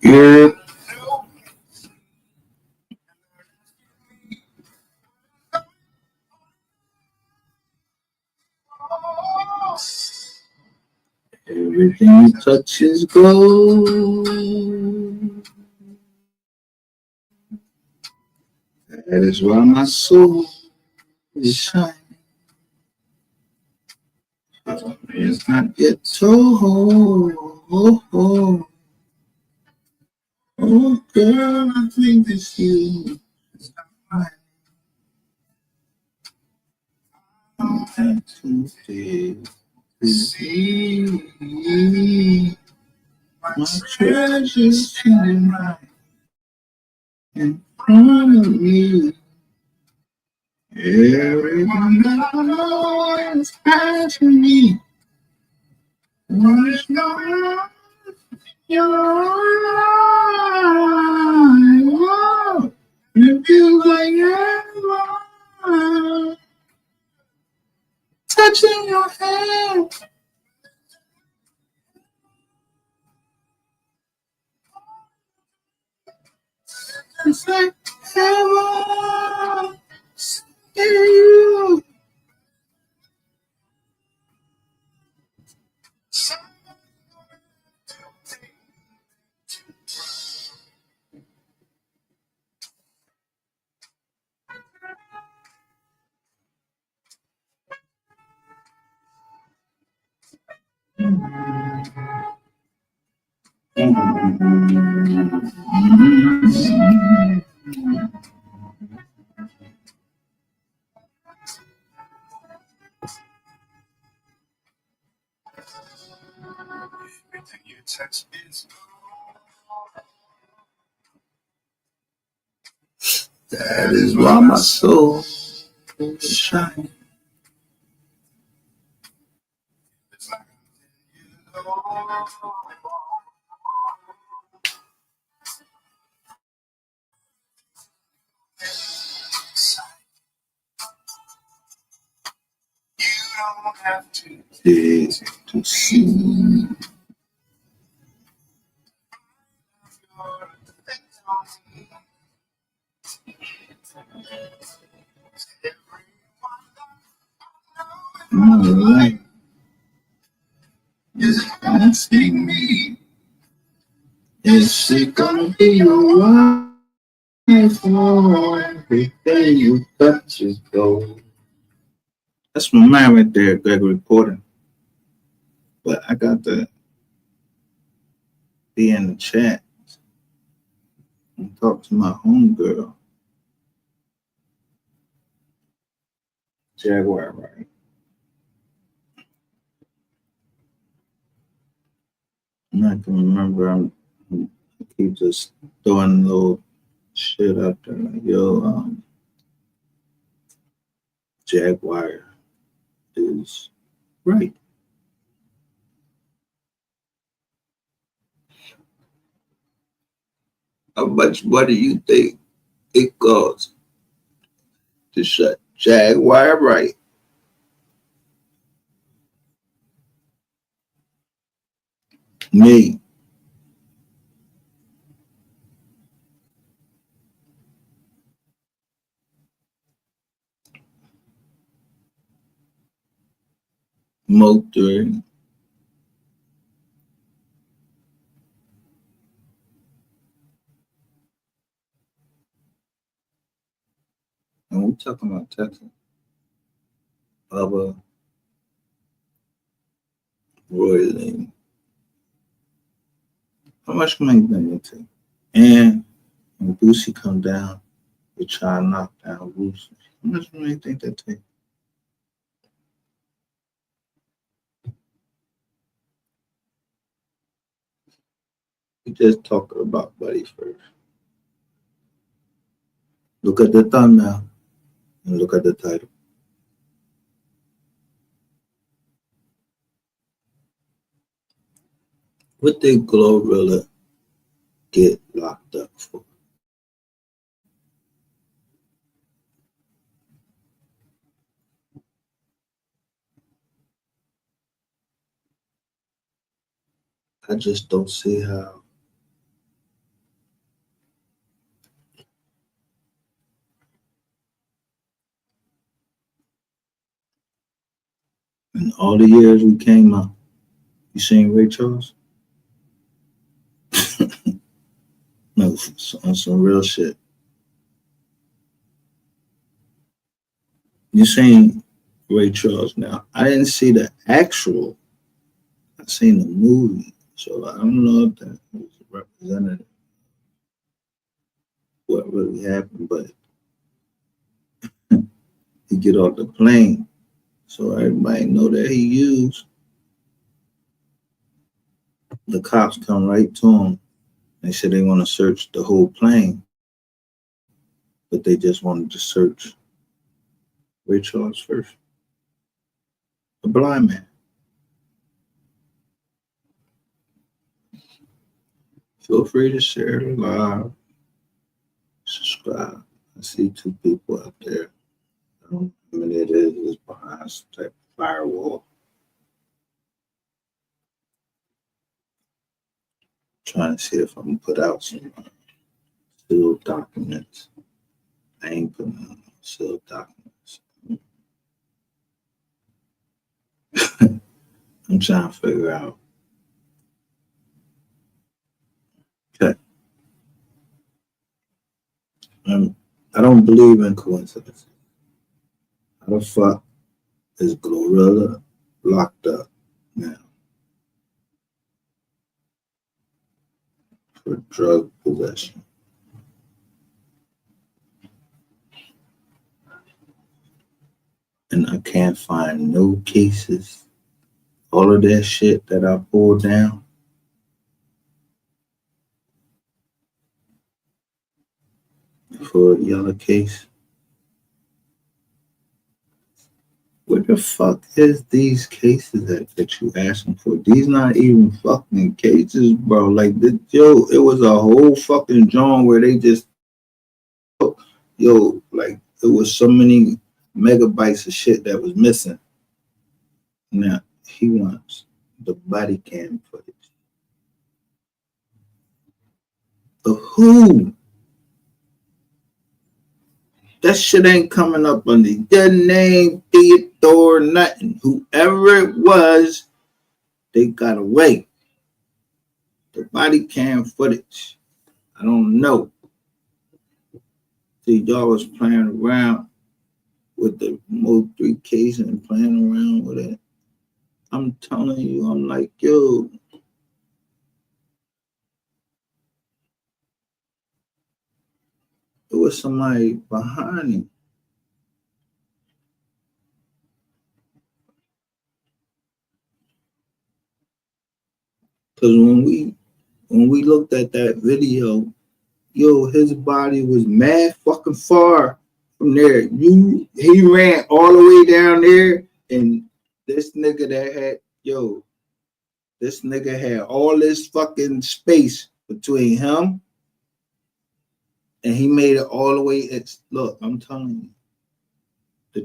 Yeah. Everything touches gold. That is why my soul is shining. It's not yet told. Oh, girl, I think it's you. I'm to see my treasures shining right in front of me. Everyone that I know is passion me. There's no your eyes. It feels like heaven. Touching your hand. It's like heaven. You. That is why my soul is shining. To see. My life is asking me, is it gonna be your wife or everything you touch is gold? That's my man right there, Gregory Porter. But I got to be in the chat and talk to my homegirl, Jaguar, right? And I can remember I keep just throwing little shit out there. Like, yo, Jaguar is right. How much money you think it costs to shut Jaguar right? Me. Motor. And we're talking about Texas. Bubba, Royling. How much money can you take? And when Boosie come down, we try to knock down Boosie. How much money you think that take? We just talking about Buddy first. Look at the thumbnail and look at the title. What did Glorilla get locked up for? I just don't see how. In all the years we came up, you seen Ray Charles? No, on some real shit. You seen Ray Charles now? I didn't see the actual. I seen the movie, so I don't know if that was representative what really happened. But he get off the plane, so everybody know that he used. The cops come right to him. They said they want to search the whole plane, but they just wanted to search Ray Charles first. A blind man. Feel free to share the live, subscribe. I see two people out there. I don't know how many it is. It's behind some type of firewall. Trying to see if I can put out some sealed documents. I ain't putting out sealed documents. I'm trying to figure out. Okay. I don't believe in coincidences. How the fuck is Glorilla locked up now for drug possession? And I can't find no cases. All of that shit that I pulled down, for Yella case. What the fuck is these cases that you asking for? These not even fucking cases, bro. Like, yo, it was a whole fucking joint where they just, yo, like, it was so many megabytes of shit that was missing. Now, he wants the body cam footage. Of who? That shit ain't coming up under your name, Theodore, nothing. Whoever it was, they got away. The body cam footage. I don't know. See, y'all was playing around with the Mo 3 case and playing around with it. I'm telling you, I'm like, yo. It was somebody behind him. Because when we looked at that video, yo, his body was mad fucking far from there. He ran all the way down there, and this nigga that had, yo, this nigga had all this fucking space between him, and he made it all the way. It's look, I'm telling you, the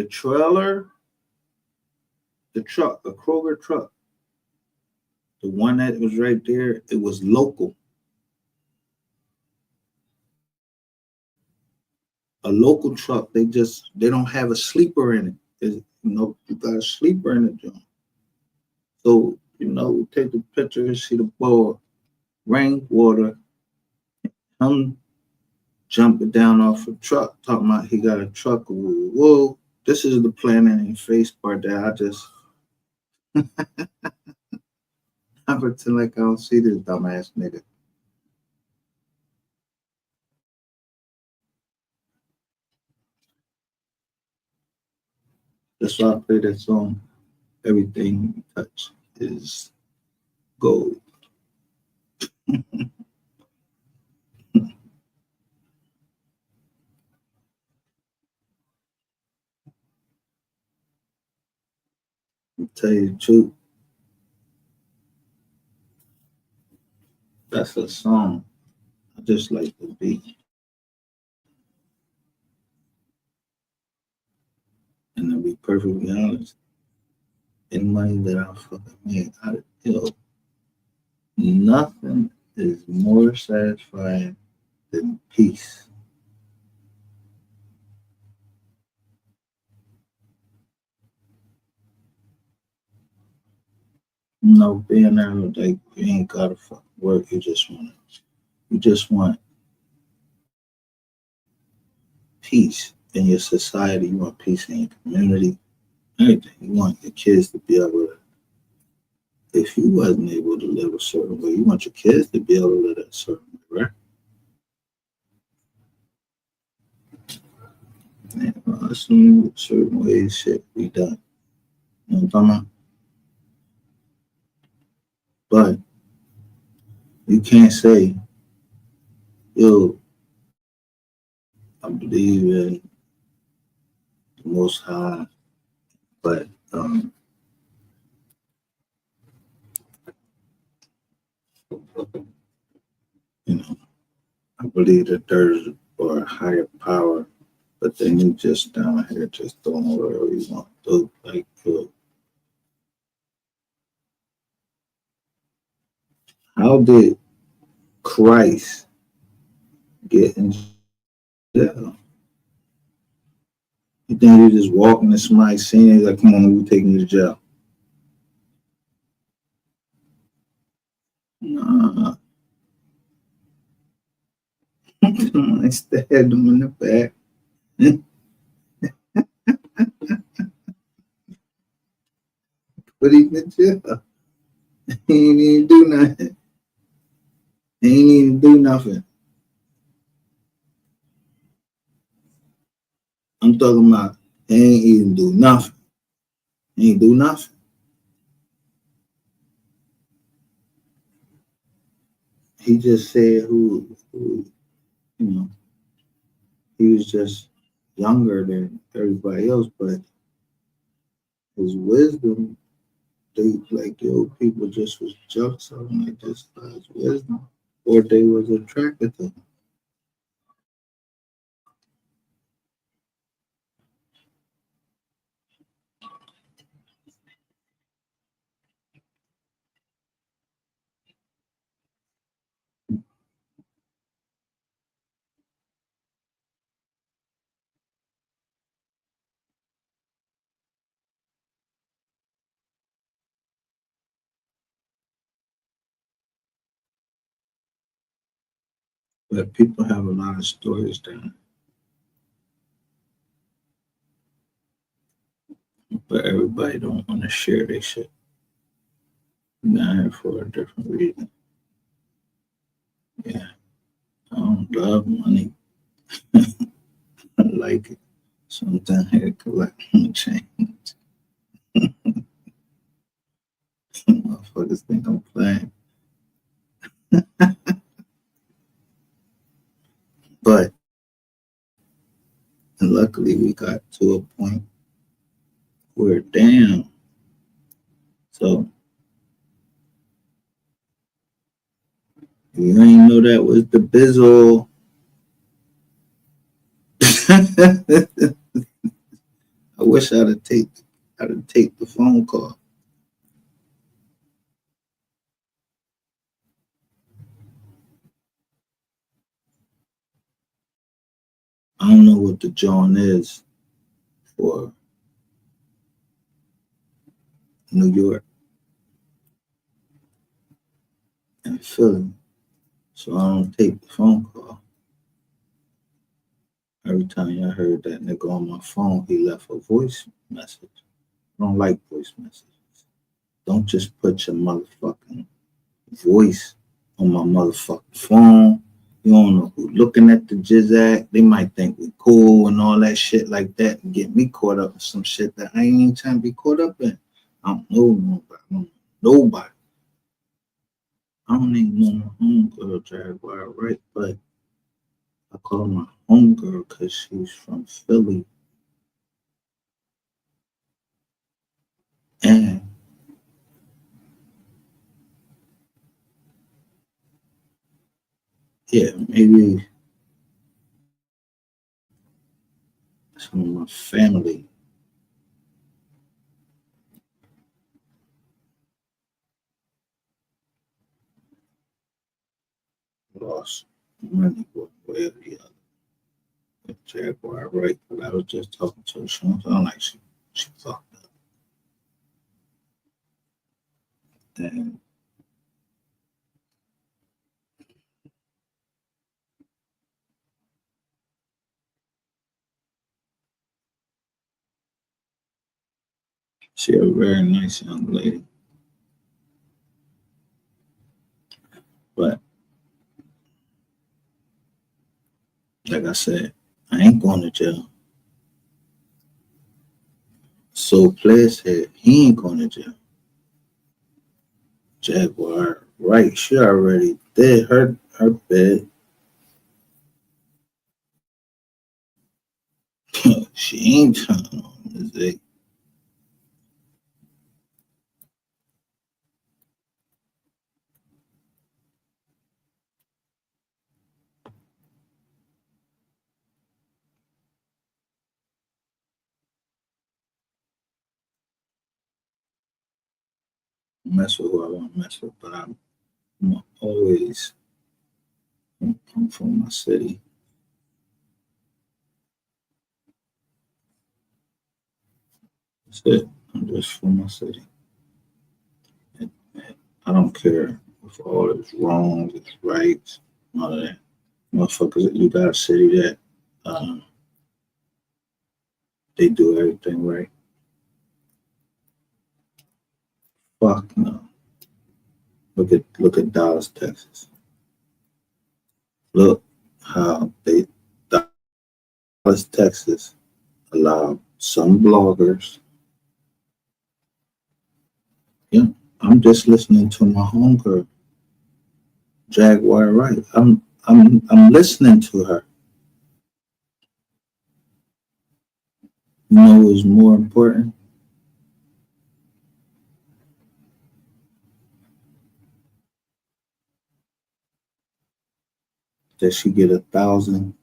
trailer, the truck, the Kroger truck, the one that was right there, it was local. A local truck, they don't have a sleeper in it. You got a sleeper in it, John. So, take the picture, see the board, rainwater, him jumping down off a truck, talking about he got a truck. Whoa, this is the planning and face part that I pretend like I don't see this dumbass nigga. That's why I play that song. Everything you touch is gold. To tell you the truth, that's a song. I just like the beat. And to be perfectly honest, any money that I fucking made, Nothing is more satisfying than peace. Being out like you ain't gotta fuck work. You just want peace in your society. You want peace in your community. Everything. You want your kids to be able to. If you wasn't able to live a certain way, you want your kids to be able to live a certain way, right? And, certain ways shit be done. You know what I'm talking about? But you can't say, yo, I believe in the Most High, but you know, I believe that there's or a higher power, but then you just down here just doing whatever you want to do. Like, how did Christ get in jail? You think you just walking and somebody seeing it like, come on, we taking you to jail? Nah, I stabbed him in the back. Put him in jail. He ain't even do nothing. He ain't even do nothing. I'm talking about he ain't even do nothing. He ain't do nothing. He just said who you know, he was just younger than everybody else, but his wisdom, they like the old people just was jealous of him, like just his wisdom, or they was attracted to him. But people have a lot of stories down, but everybody don't want to share their shit. Not here for a different reason. Yeah, I don't love money. I like it. Sometimes I collect change. Motherfuckers think I'm playing. But luckily we got to a point where damn. So you ain't know that was the bizzle. I wish I'd have take the phone call. I don't know what the John is for New York and Philly. So I don't take the phone call. Every time I heard that nigga on my phone, he left a voice message. I don't like voice messages. Don't just put your motherfucking voice on my motherfucking phone. You don't know who looking at the Jizac. They might think we cool and all that shit like that and get me caught up in some shit that I ain't even trying to be caught up in. I don't know nobody. I don't know nobody. I don't even know my homegirl Jaguar, right? But I call her my homegirl because she's from Philly. And yeah, maybe some of my family. lost money one way or the other. The Jaguar, right? But I was just talking to her. She don't sound like she fucked up. And she a very nice young lady. But like I said, I ain't going to jail. So player said he ain't going to jail. Jaguar, right? She already did her bed. She ain't trying on this. Mess with who I want to mess with, but I'm always I'm from my city. That's it. I'm just from my city. And I don't care if all is wrong, it's right, all of that. Motherfuckers, you got a city that um, they do everything right. Fuck no. Look at Dallas, Texas. Look how Dallas, Texas allowed some bloggers. Yeah, I'm just listening to my homegirl, Jaguar Wright. I'm listening to her. You know what's more important? That she get 1,000.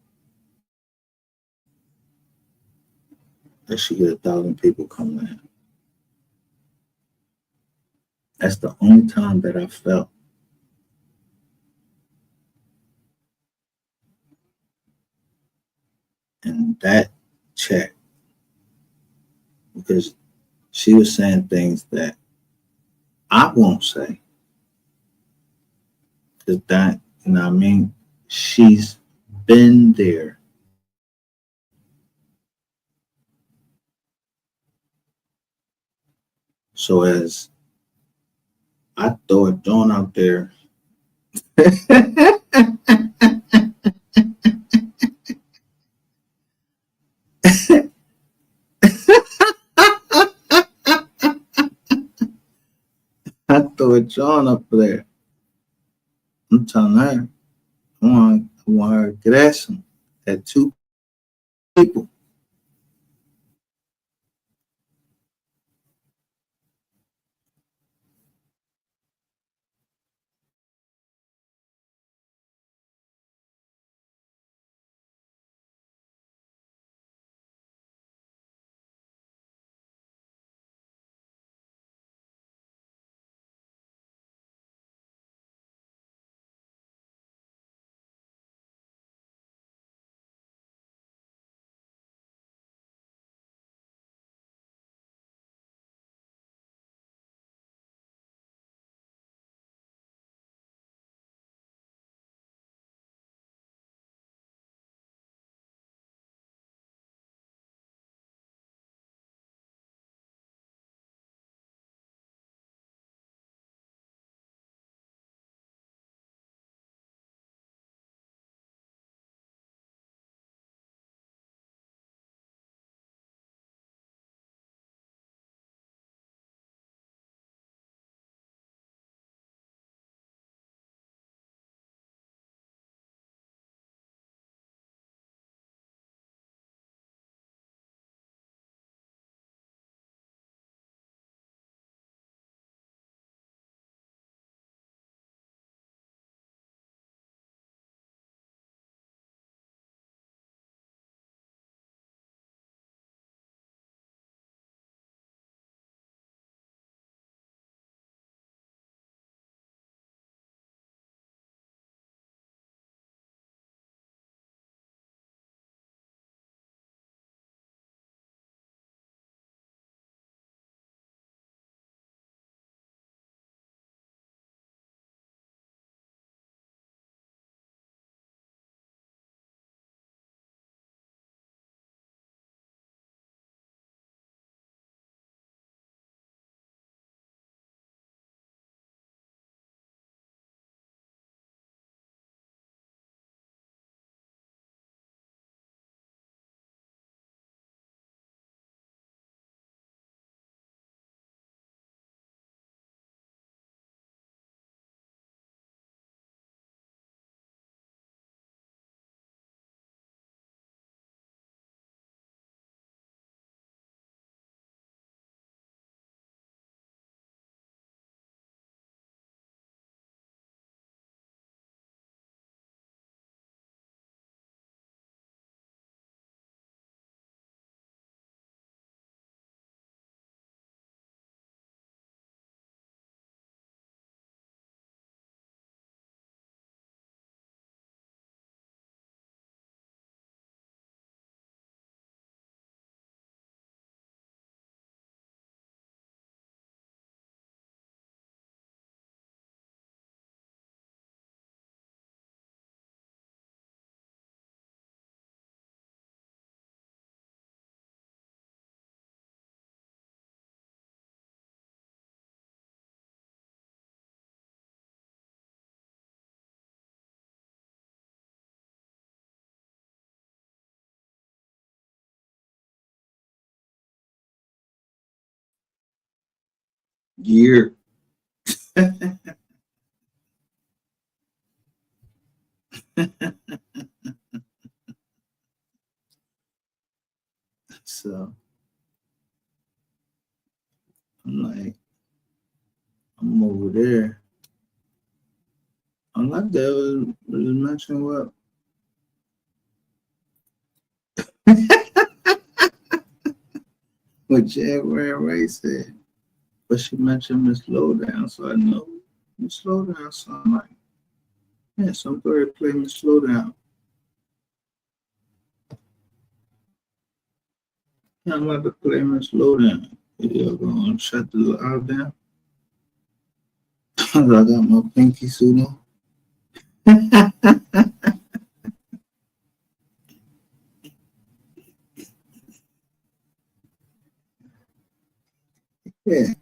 That she get 1,000 people coming in. That's the only time that I felt in that chat because she was saying things that I won't say. Because that, you know what I mean? She's been there. So as I throw a joint out there, I throw a joint up there. I'm telling her, I want her to get at some at two people. Year. So I'm like, I'm over there. I'm like that was mentioned what what Jaguar Ray said. But she mentioned Miss Lowdown, so I know Miss Lowdown. So I'm like, yeah, somebody play Miss Lowdown. Yeah, I'm about to play Miss Lowdown. You're gonna shut the loud down. I got my pinky suit on. Yeah.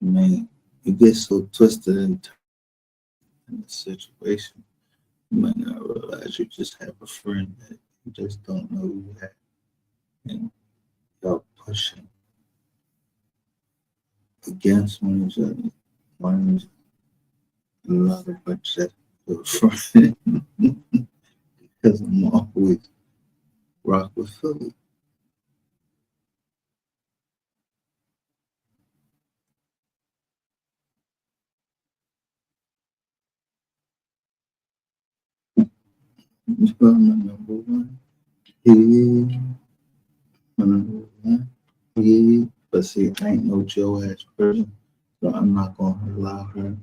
Man, you get so twisted in the situation, you might not realize you just have a friend that you just don't know you have. And y'all pushing against one each other. One is another bunch that good friend because I'm always rock with Philly. I'm the number one. Yeah, I'm number one. Yeah. But see, I ain't no Joe ass person, so I'm not gonna allow her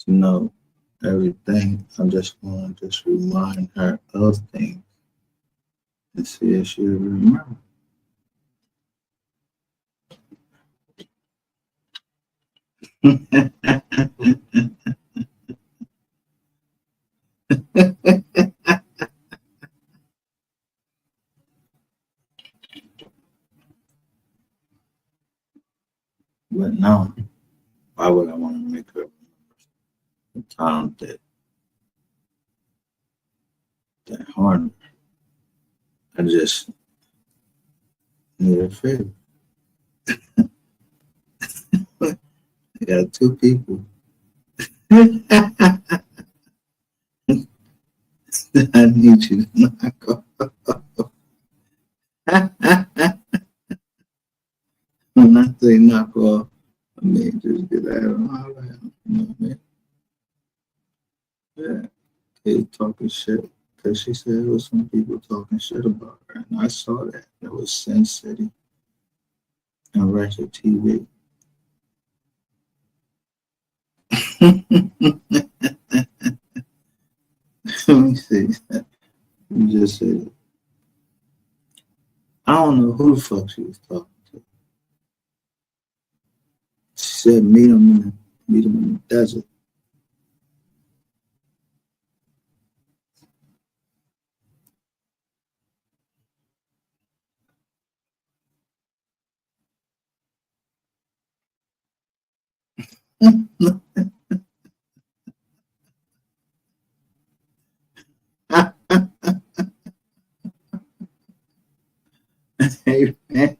to know everything. I'm just going to just remind her of things and see if she'll remember. But no, why would I want to make her the time that harmed her? I just need a favor. I got two people. I need you to knock off. When I say knock off, I mean just get out of my life. You know what I mean? Yeah, they talking shit. Because she said there was some people talking shit about her. And I saw that. It was Sin City and Ratchet TV. Let me see. You just said, I don't know who the fuck she was talking to. She said, meet him in the desert. Hey, man.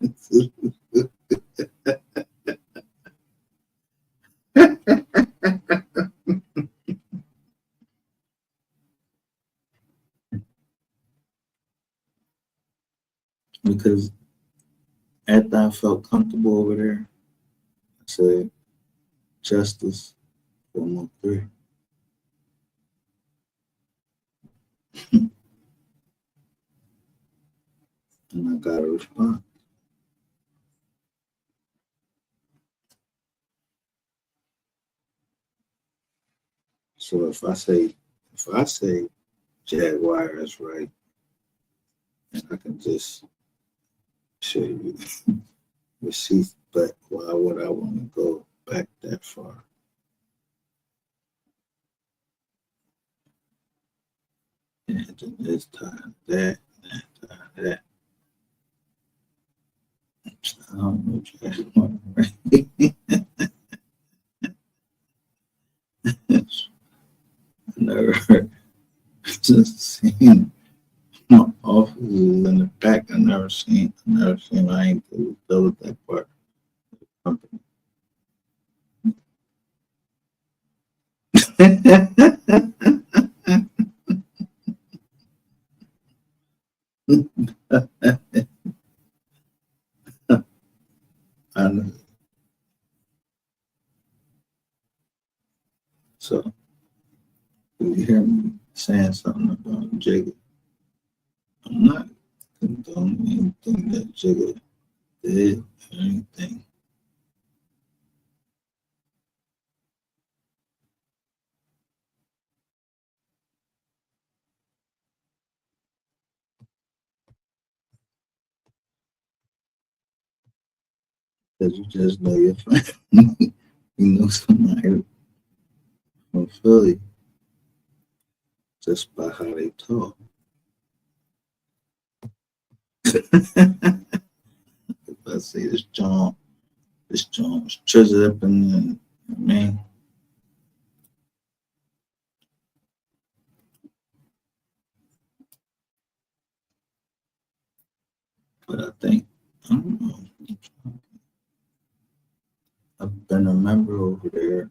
Because after I felt comfortable over there, I said, Justice 413. And I got a response. So if I say Jaguar is right, and I can just show you receipts, but why would I want to go back that far? And then this time that, that time that. just seen my offices in the back. I never seen. I ain't dealt with that part of the company. I know. So you hear me saying something about Jigga, I'm not condoning anything that Jigga did or anything. Because you just know your family. You know somebody from Philly just by how they talk. If I say this John was treasured up in there, I mean, but I think, I don't know, I've been a member over there.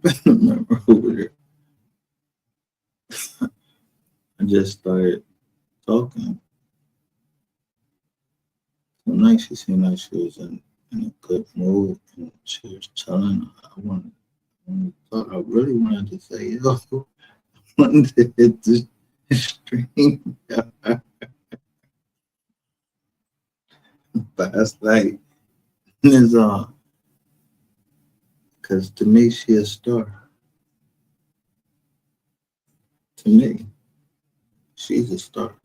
Been a member over there. I just started talking. One night she seemed like she was in a good mood and she was telling I really wanted to say, yo, I wanted to hit this stream last night. It's because to me, she a star. To me, she's a star.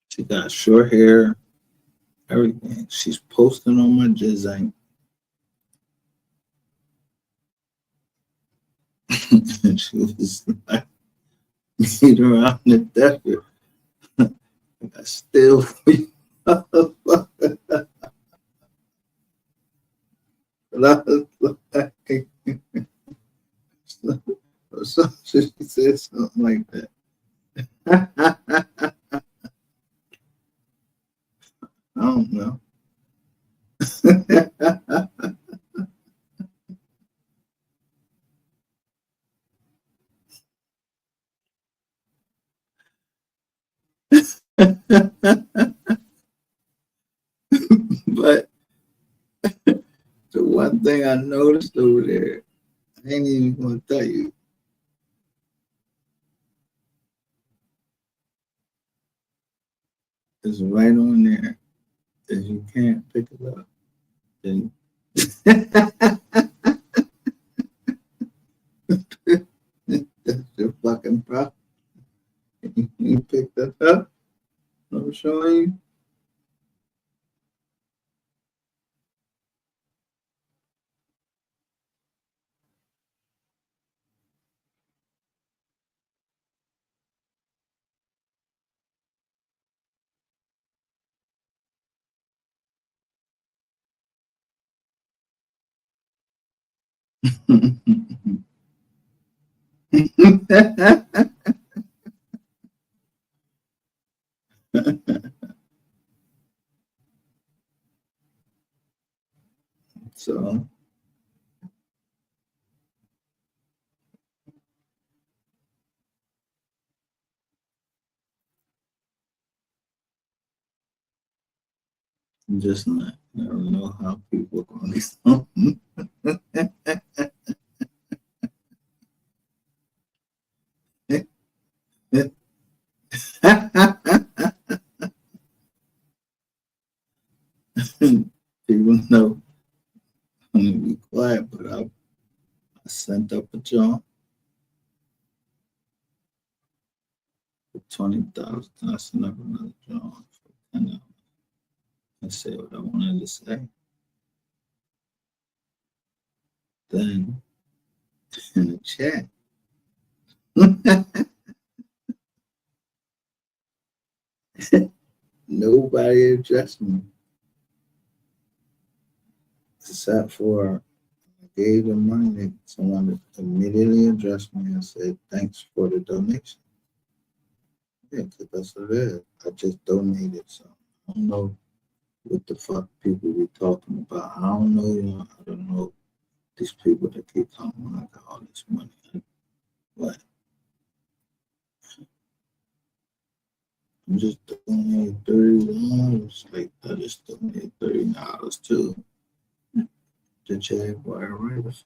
She got short hair, everything. She's posting on my jizz and she was like, meet her out in the desert. I still but I was like, so she said something like that. I don't know. But the one thing I noticed over there, I ain't even gonna tell you, is right on there. If you can't pick it up, then that's your fucking problem. You picked that up. I'm showing you. So just not. I don't know how people are going to people know I'm gonna be quiet, but I sent up a job for 20,000. I sent up another job for 10 say what I wanted to say. Then in the chat, nobody addressed me except for I gave them money. Someone immediately addressed me and said, "Thanks for the donation." Yeah, because that's what it is. I just donated some. I don't know what the fuck people be talking about. I don't know, I don't know these people that keep talking about I got all this money. But I'm just donating $30. Like I just donated $30 to the Jaguar Raiders.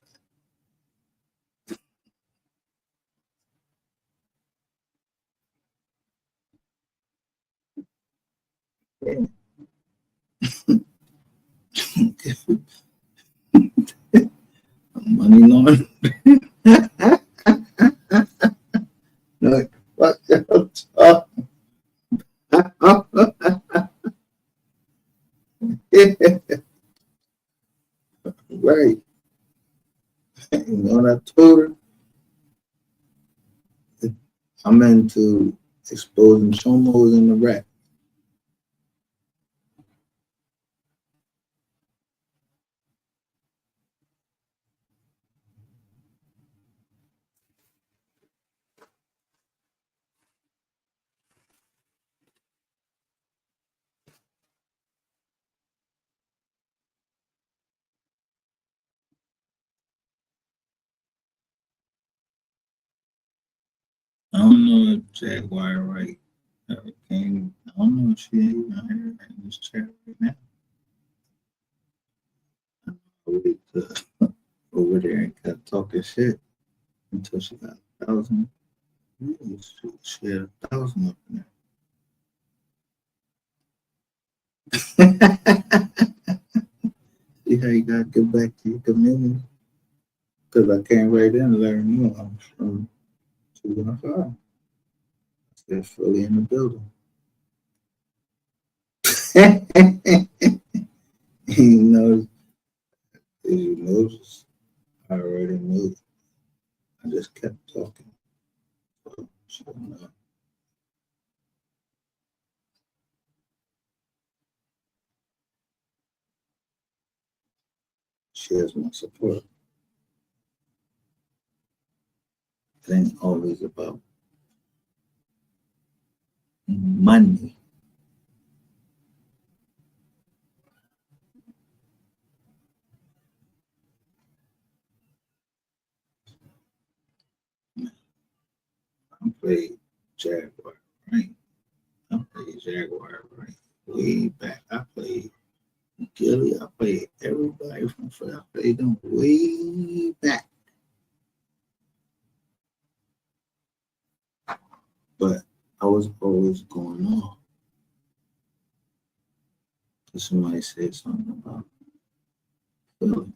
Money laundering. Like, what y'all talking about? Right. You know what I told her? I'm into exposing chomos in the rap. I don't know if Jaguar right ever came. I don't know if she ain't out here in this chat right now. I waited to over there and kept talking shit until she got 1,000. She had 1,000 up in there. See how you gotta get back to your community? Because I came right in and let her know I'm from 215. They're fully in the building. You know, as you notice, I already knew. I just kept talking. So, she has my support. It ain't always about money. I played Jaguar, right? I played Jaguar, right? Way back. I played Gilly. I played everybody from Fred. I played them way back. But I was always going on. Somebody said something about Philly.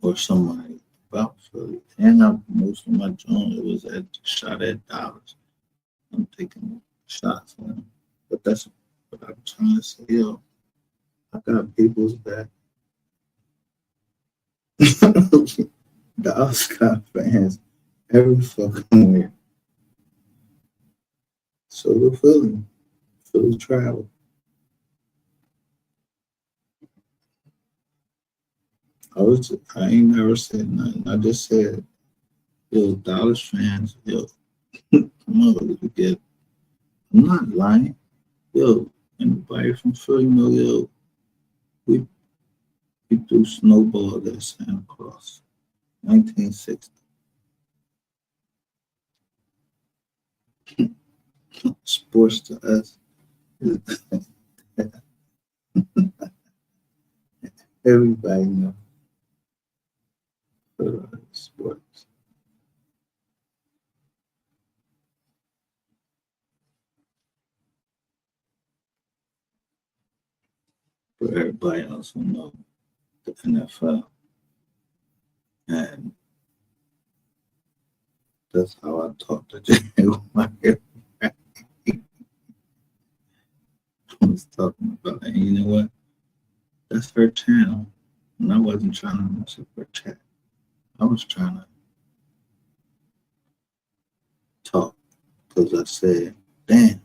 Or somebody about Philly. And most of my joint was at shot at dollars. I'm taking shots on them. But that's what I'm trying to say. Yo, I got people's back. The Oscar fans every fucking year. So do Philly. Philly travel. I ain't never said nothing. I just said, yo, Dallas fans, yo, come on, you get. I'm not lying. Yo, anybody from Philly know, yo, we threw snowballs at Santa Claus. 1960. Sports to us. Everybody knows sports. But everybody also knows the NFL. And that's how I talk to Jaguar. That's her channel. And I wasn't trying to mess up her chat. I was trying to talk because I said, damn,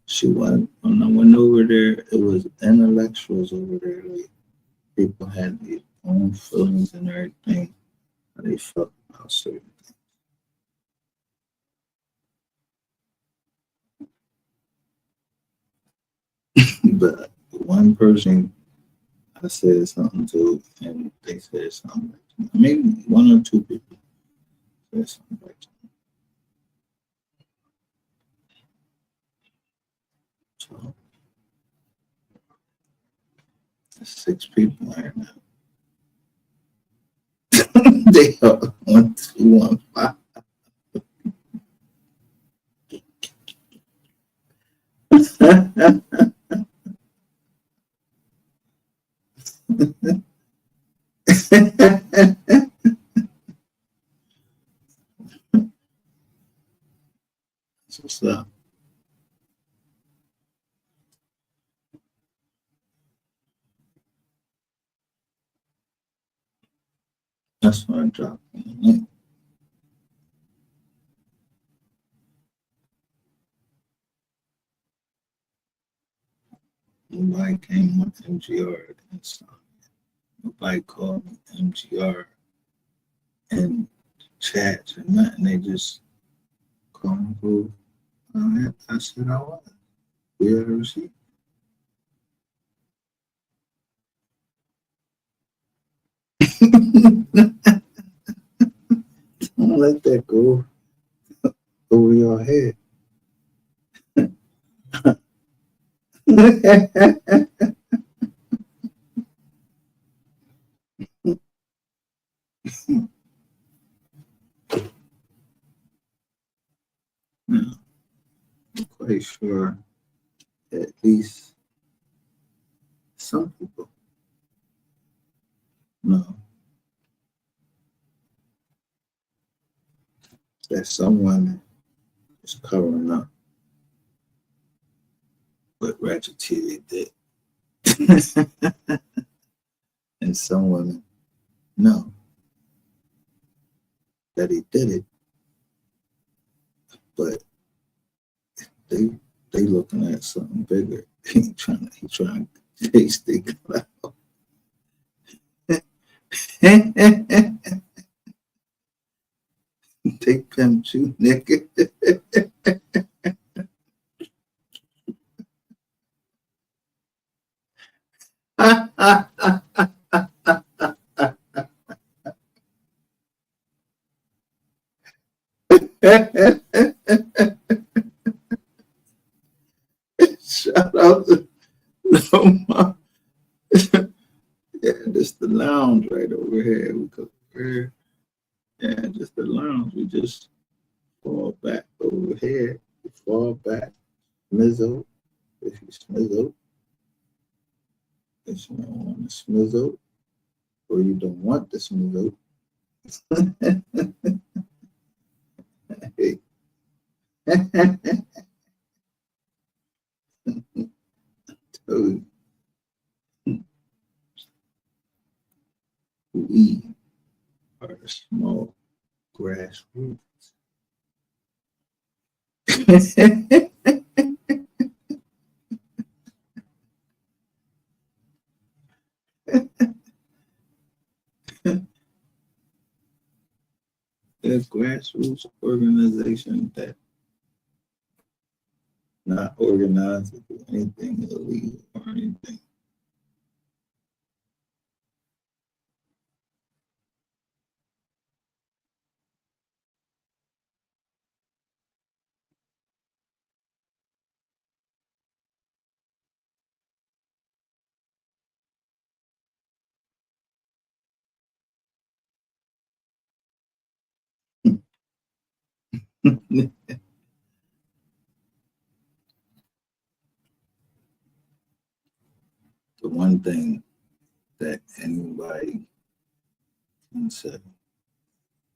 she wasn't. When I went over there, it was intellectuals over there. Like, people had their own feelings and everything. How they felt about certain things. But one person I said something to, and they said something back to me. Maybe one or two people said something back to me. So, there's 6 people right now. They are 1, 2, 1, 5. What's up? That's why I dropped it. Nobody came with MGR and stuff. Nobody called me MGR and chats and nothing. They just called me who I said I was. We had a receipt. Don't let that go over your head. No, I'm quite sure at least some people know that some women is covering up what Ratchet TV did. And some women know that he did it, but they they looking at something bigger. He trying to chase the cloud. They pimped you, nigga. Shout out to Loma. Yeah, this the lounge right over here. We go over here. Yeah, just the lounge. We just fall back over here. We fall back. Smizzo. If you smizzo. If you don't want to smizzo. Or you don't want the smizzo. Hey. So we are the small grassroots. A grassroots organization that not organized to do anything illegal or anything. The one thing that anybody can say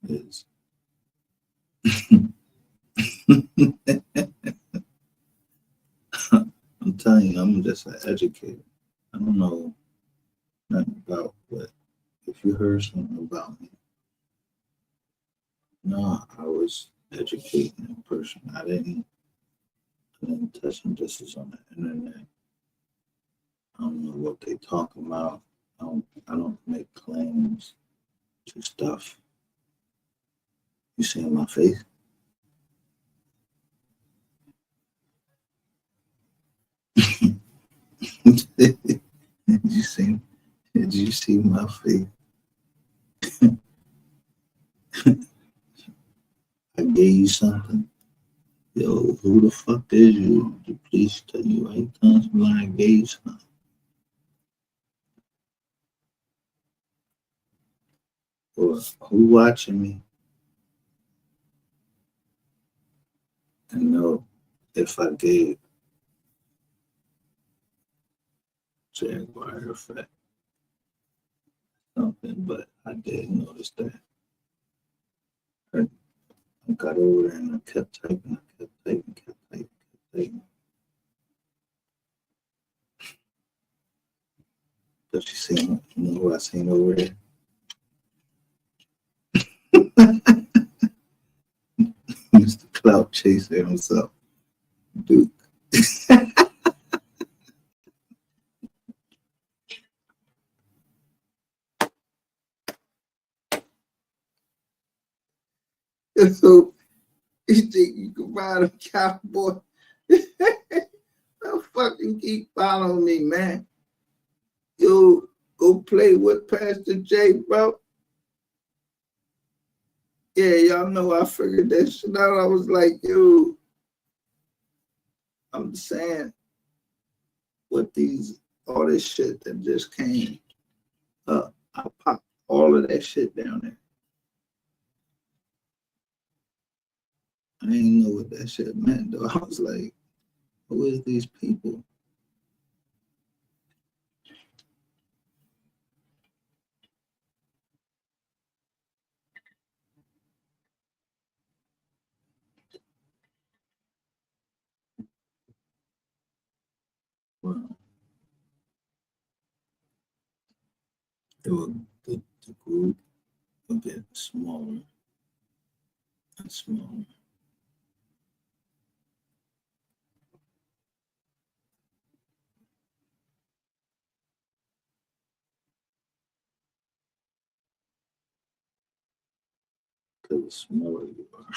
is I'm telling you, I'm just an educator. I don't know you heard something about me. No, I was educating in person. I didn't touch them. This is on the internet. I don't know what they talking about. I don't make claims to stuff. You see my face? Did you see? Did you see my face? I gave you something. Yo, who the fuck is you? The police tell you 8 times when I gave you something. Or who watching me and know if I gave Jaguar effect something, but I did notice that. I got over there and I kept typing, kept typing. But you seen, you know who I seen over there? Mr. Clout Chaser himself, Duke. So you think you can ride a cowboy? Don't fucking keep following me, man. Yo, go play with Pastor J, bro. Yeah, y'all know I figured that shit out. I was like, yo, I'm saying, what all this shit that just came up, I popped all of that shit down there. I didn't know what that shit meant, though. I was like, who is these people? Well, the group will get smaller and smaller. Because the smaller you are,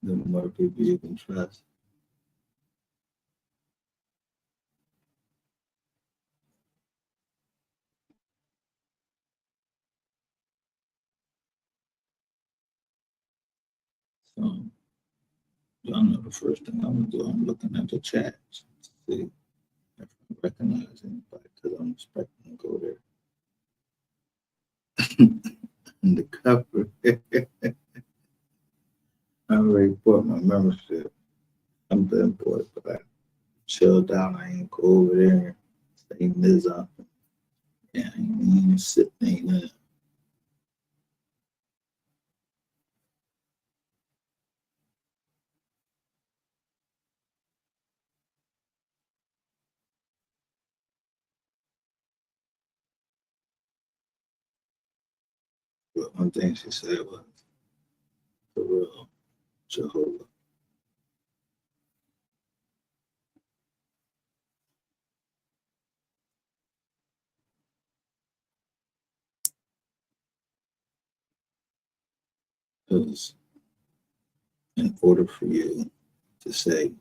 the more people you can trust. So, y'all know the first thing I'm gonna do, I'm looking at the chats to see if I recognize anybody, because I'm expecting to go there. And the cover, I already bought my membership. I'm done for it, but I chilled out. I ain't go over there. Stay this up. Yeah, I ain't even sitting there. But one thing she said was, for real, Jehovah. Because in order for you to say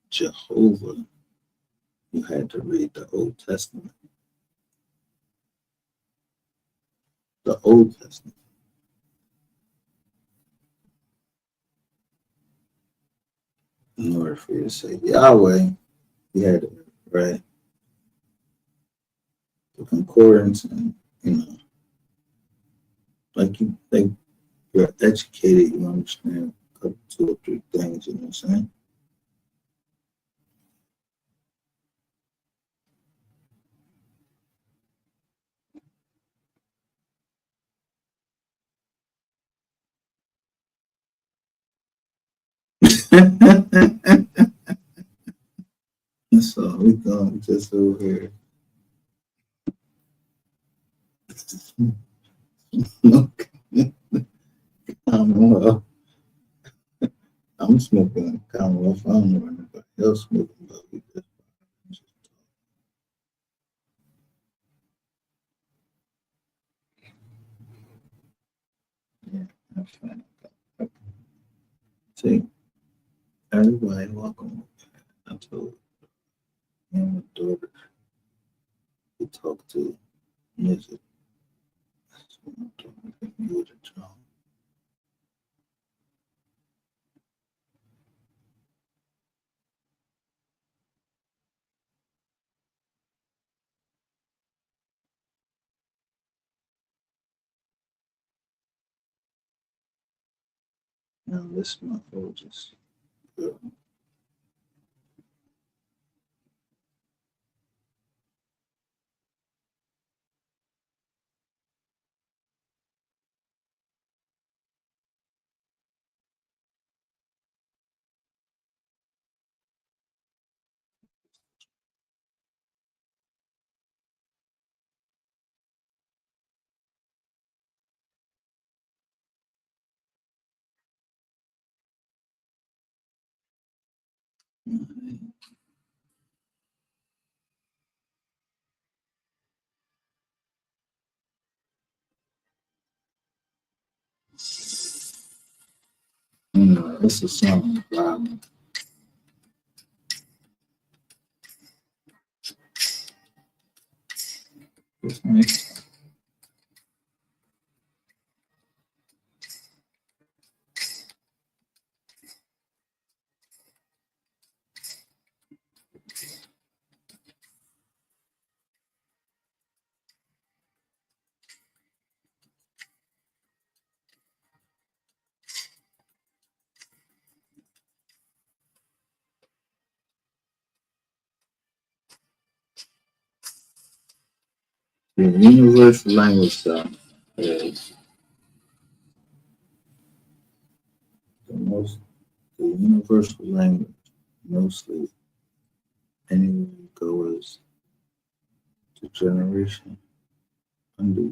Jehovah, you had to read the Old Testament. The Old Testament. In order for you to say Yahweh, you had to read the concordance, and like you're educated, you understand a couple, 2 or 3 things, you know what I'm saying? So we going just over here. Okay. Well, I'm smoking Commonwealth. I don't know anybody else smoking, but we just yeah, that's fine. See, everybody welcome. I told you, my daughter, we talk to music. So I'm talking to you with a drum. Now this my just it's a song about this mix. The universal language is the most the universal language mostly anywhere you go is the generation under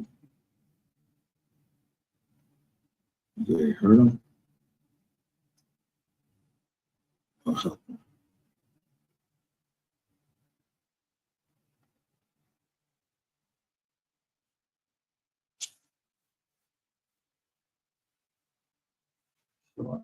they heard them or help them. So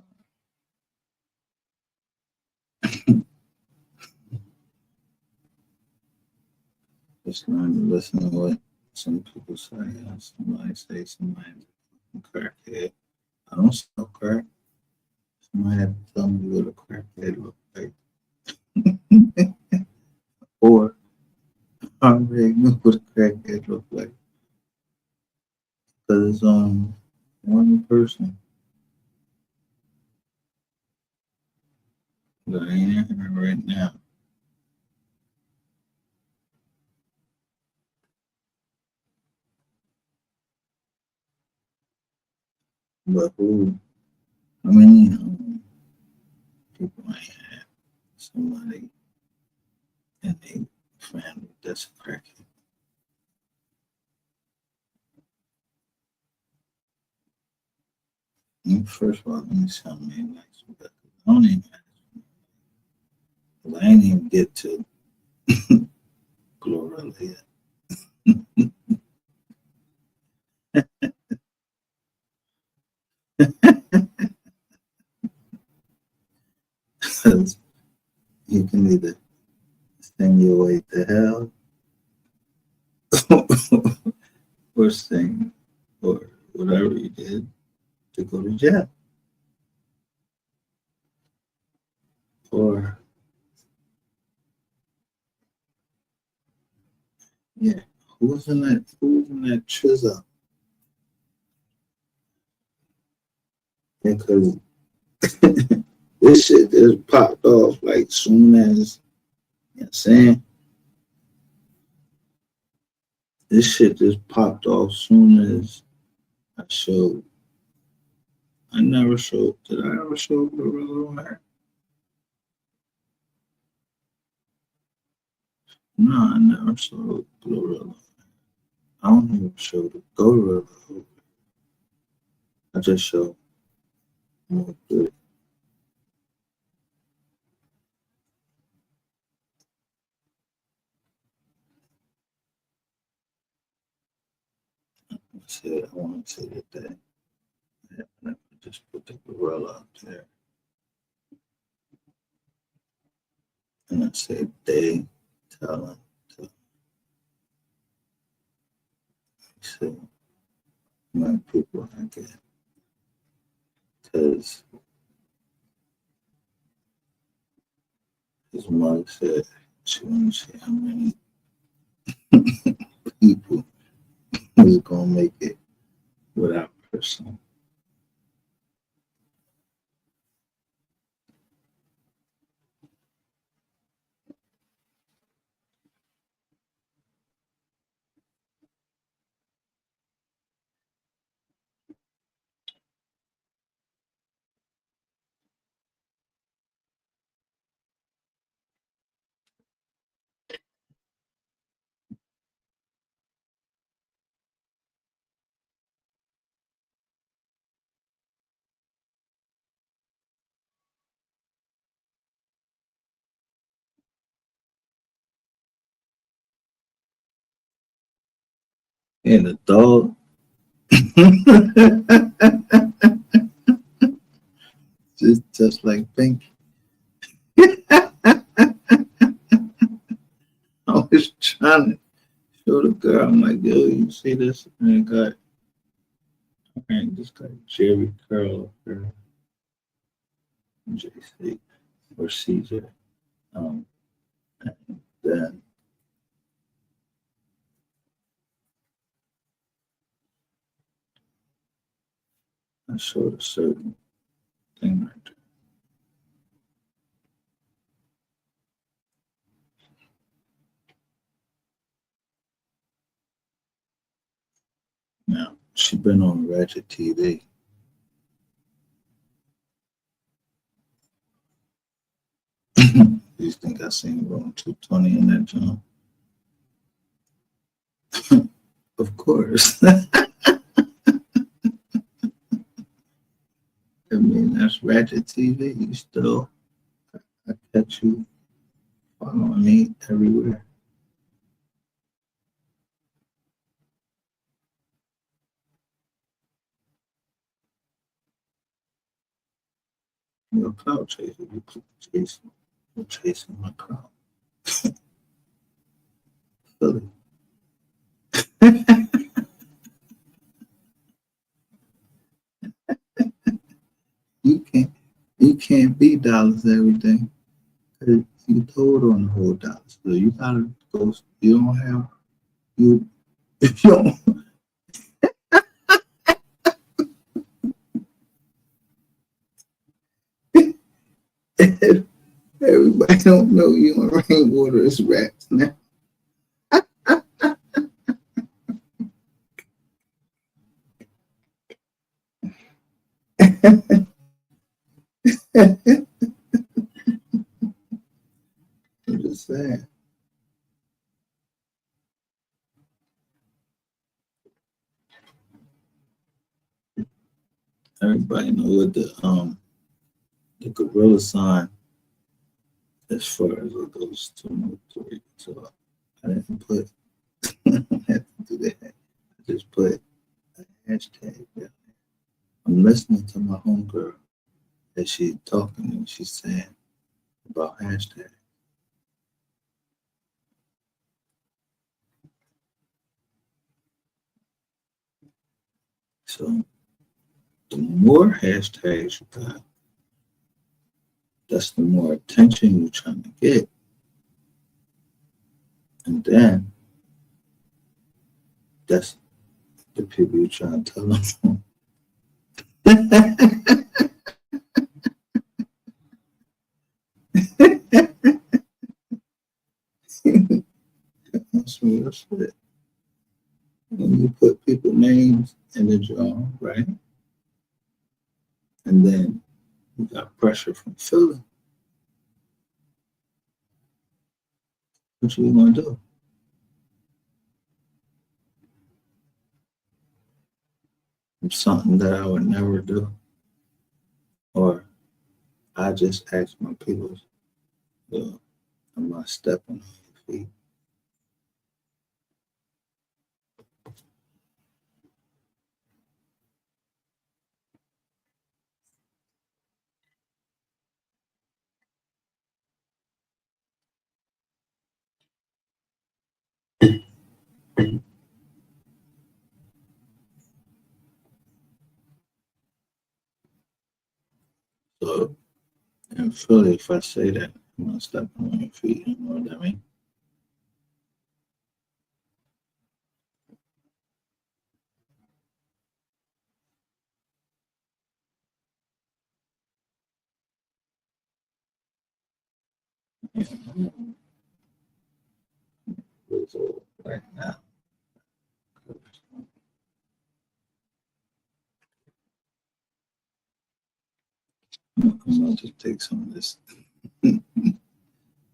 just learn to listen to what some people say. Somebody say somebody's a crackhead. I don't sell crack. Somebody had to tell me what a crackhead look like. Or I already knew what a crackhead looked like. Because it's on one person that ain't in here right now. But who, I mean, people ain't had somebody in their family that's a crackhead. First of all, let me tell me like I don't even I ain't even get to Glorilla yet. Because you can either sing your way to hell or sing or whatever you did to go to jail. Or, yeah, who's in that chisel? Because this shit just popped off like soon as, you know what I'm saying? This shit just popped off soon as I showed. I never showed. Did I ever show Gorilla on her? No, I never showed Glorilla. I don't even show the Gorilla. I just show more good. I said I want to say that I just put the Gorilla up there. And I said they, Tellin, so my people I get. Because his mother said she wanted to see how many people was going to make it without her son. And the dog, just like Pinky. I was trying to show the girl, I'm like, yo, you see this? And this guy Jerry Curl up here, JC or Caesar. Um, and then I showed a certain thing right there. Now, she been on Ratchet TV. You think I seen Room 220 in that joint? Of course. I mean, that's Ratchet TV. You still, I catch you following me everywhere. You're a cloud chaser. You're chasing my cloud. Philly. You can't, you can't be dollars everything. You told on the whole dollars. So you gotta go. You don't have you. If you don't, everybody don't know you on rainwater is rats now. I'm just saying. Everybody know what the gorilla sign as far as it goes to military. So I didn't put I had to do that. I just put a hashtag there. I'm listening to my homegirl as she talking and she's saying about hashtag. So the more hashtags you got, that's the more attention you're trying to get. And then that's the people you're trying to tell them. That's real shit. When you put people names in the draw, right? And then you got pressure from Philly. What you gonna do? It's something that I would never do. Or I just ask my people, am I stepping on your feet? So in Philly, if I say that, am I stepping on your feet? You know what I mean? So right now, I'm gonna just take some of this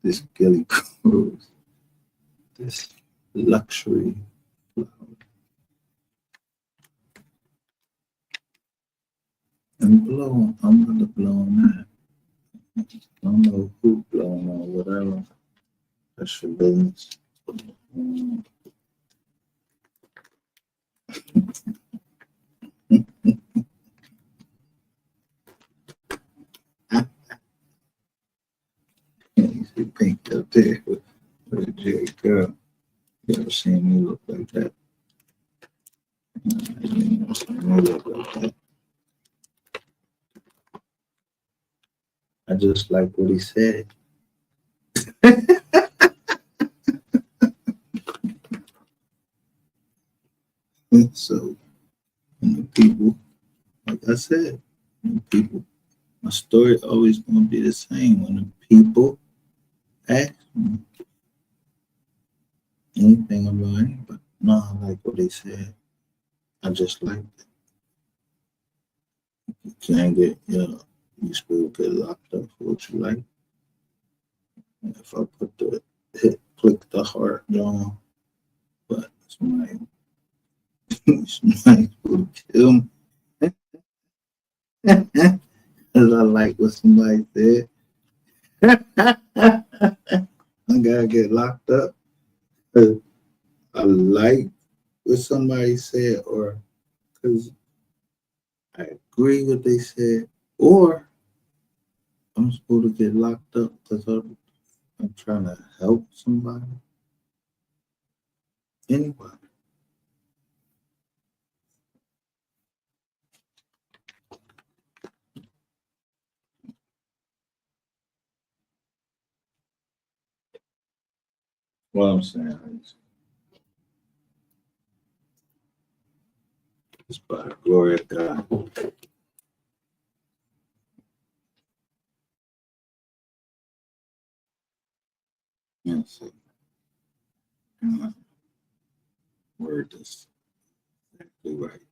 this Gilly Cruise, this luxury flower, and blow. I'm gonna blow on that. I don't know who blowing or whatever. That's your business. Mm, you see pink up there with a J girl. You ever seen me look like that? You never seen me look like that. I just like what he said. So when the people, like I said, when the people, my story always gonna be the same. When the people ask me anything about anybody, no, I like what they said. I just like it. You can't get, you still get locked up for what you like. And if I put the click the heart on, but somebody, somebody would kill me. Because I like what somebody said. I gotta get locked up. 'Cause I like what somebody said, or because I agree what they said, or I'm supposed to get locked up because I'm trying to help somebody. Anybody. What I'm saying is by the glory of God. Yes, and my word is exactly right.